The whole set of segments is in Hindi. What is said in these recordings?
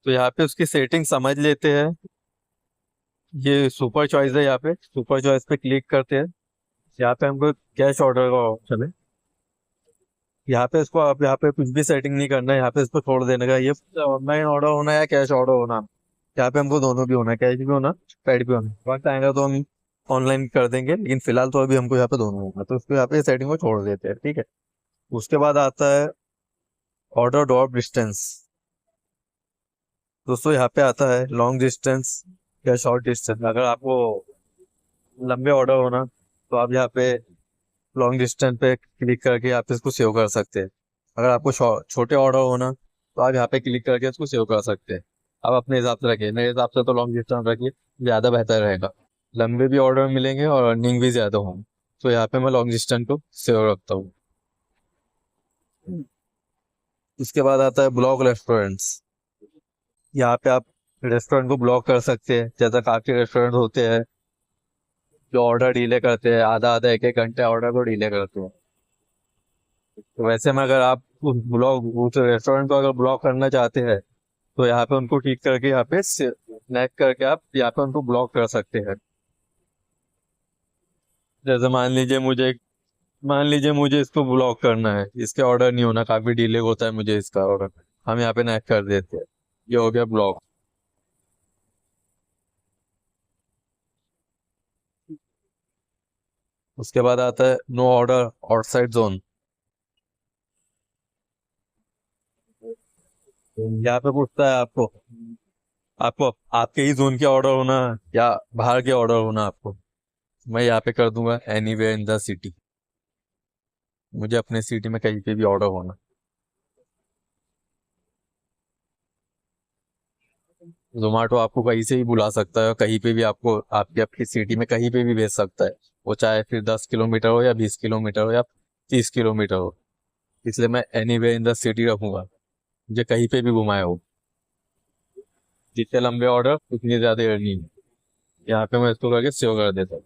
तो यहाँ पे उसकी सेटिंग समझ लेते हैं। ये सुपर चॉइस है, यहाँ पे सुपर चॉइस पे क्लिक करते हैं। यहाँ पे हमको कैश ऑर्डर का ऑप्शन है। यहाँ पे इसको आप यहाँ पे कुछ भी सेटिंग नहीं करना है, यहाँ पे इसको छोड़ देने का। ये ऑनलाइन ऑर्डर होना है या कैश ऑर्डर होना, यहाँ पे हमको दोनों भी होना है, कैश भी होना, पेड भी होना। वक्त आएगा तो हम ऑनलाइन कर देंगे, लेकिन फिलहाल तो अभी हमको यहाँ पे दोनों होगा, तो उसको यहाँ पे सेटिंग को छोड़ देते हैं, ठीक है। उसके बाद आता है ऑर्डर ड्रॉप डिस्टेंस। दोस्तों यहाँ पे आता है लॉन्ग डिस्टेंस या शॉर्ट डिस्टेंस। अगर आपको लंबे ऑर्डर होना तो आप यहाँ पे लॉन्ग डिस्टेंस पे क्लिक करके आप इसको सेव कर सकते हैं। अगर आपको छोटे ऑर्डर होना तो आप यहाँ पे क्लिक करके इसको सेव कर सकते हैं। आप अपने हिसाब से रखिए, मेरे हिसाब से तो लॉन्ग डिस्टेंस रखिए, ज़्यादा बेहतर रहेगा। लंबे भी ऑर्डर मिलेंगे और अर्निंग भी ज़्यादा होंगी। तो यहाँ पे मैं लॉन्ग डिस्टेंस को सेव रखता हूँ। उसके बाद आता है ब्लॉक रेस्टोरेंट्स। यहाँ पे आप रेस्टोरेंट को ब्लॉक कर सकते हैं। जैसा काफी रेस्टोरेंट होते हैं जो ऑर्डर डिले करते हैं, आधा आधा एक एक घंटे ऑर्डर को डिले करते हैं। तो वैसे में अगर आप उस रेस्टोरेंट को अगर ब्लॉक करना चाहते हैं तो यहाँ पे उनको ठीक करके यहाँ पे सिलेक्ट करके आप यहाँ पे उनको ब्लॉक कर सकते हैं। जैसे मान लीजिए मुझे इसको ब्लॉक करना है, इसके ऑर्डर नहीं होना, काफी डिले होता है मुझे इसका ऑर्डर, हम यहाँ पे नेक्स्ट कर देते हैं। ये हो गया ब्लॉक। उसके बाद आता है नो ऑर्डर आउटसाइड जोन। यहाँ पे पूछता है आपको आपको आपके ही जोन के ऑर्डर होना या बाहर के ऑर्डर होना आपको। मैं यहाँ पे कर दूंगा एनीवेयर इन द सिटी। मुझे अपने सिटी में कहीं पे भी ऑर्डर होना। जोमेटो आपको कहीं से भी बुला सकता है, कहीं पे भी आपको आपकी आपकी सिटी में कहीं पे भी भेज सकता है। वो चाहे फिर 10 किलोमीटर हो या 20 किलोमीटर हो या 30 किलोमीटर हो। इसलिए मैं एनीवेयर इन द सिटी रखूंगा, मुझे कहीं पे भी घुमाए हो। जितने लंबे ऑर्डर उतनी ज्यादा अर्निंग। यहाँ पे मैं इसको करके सेव कर देता हूँ।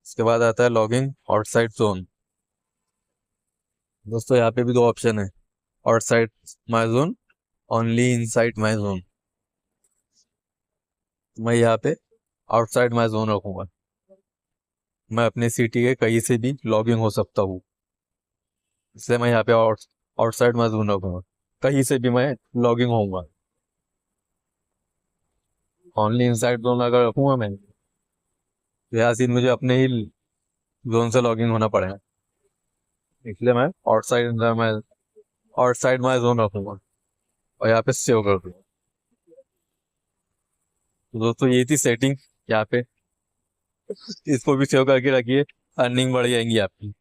इसके बाद आता है लॉगिंग आउटसाइड जोन। दोस्तों यहाँ पे भी दो ऑप्शन है, outside my zone, only inside my zone. मैं यहाँ पे आउटसाइड माई जोन रखूंगा। मैं अपने सिटी के कहीं से भी लॉगिंग हो सकता हूँ, इसलिए मैं यहाँ पे आउटसाइड माई जोन रखूंगा। कहीं से भी मैं लॉगिंग होऊंगा। ओनली इनसाइड जोन अगर रखूंगा मैं तो यहाँ से मुझे अपने ही जोन से लॉगिंग होना पड़ेगा, इसलिए मैं आउटसाइड माई जोन रखूंगा और यहाँ पे सेव कर दूंगा। तो दोस्तों ये थी सेटिंग यहाँ पे, इसको भी सेव करके रखिए, अर्निंग बढ़ जाएंगी आपकी।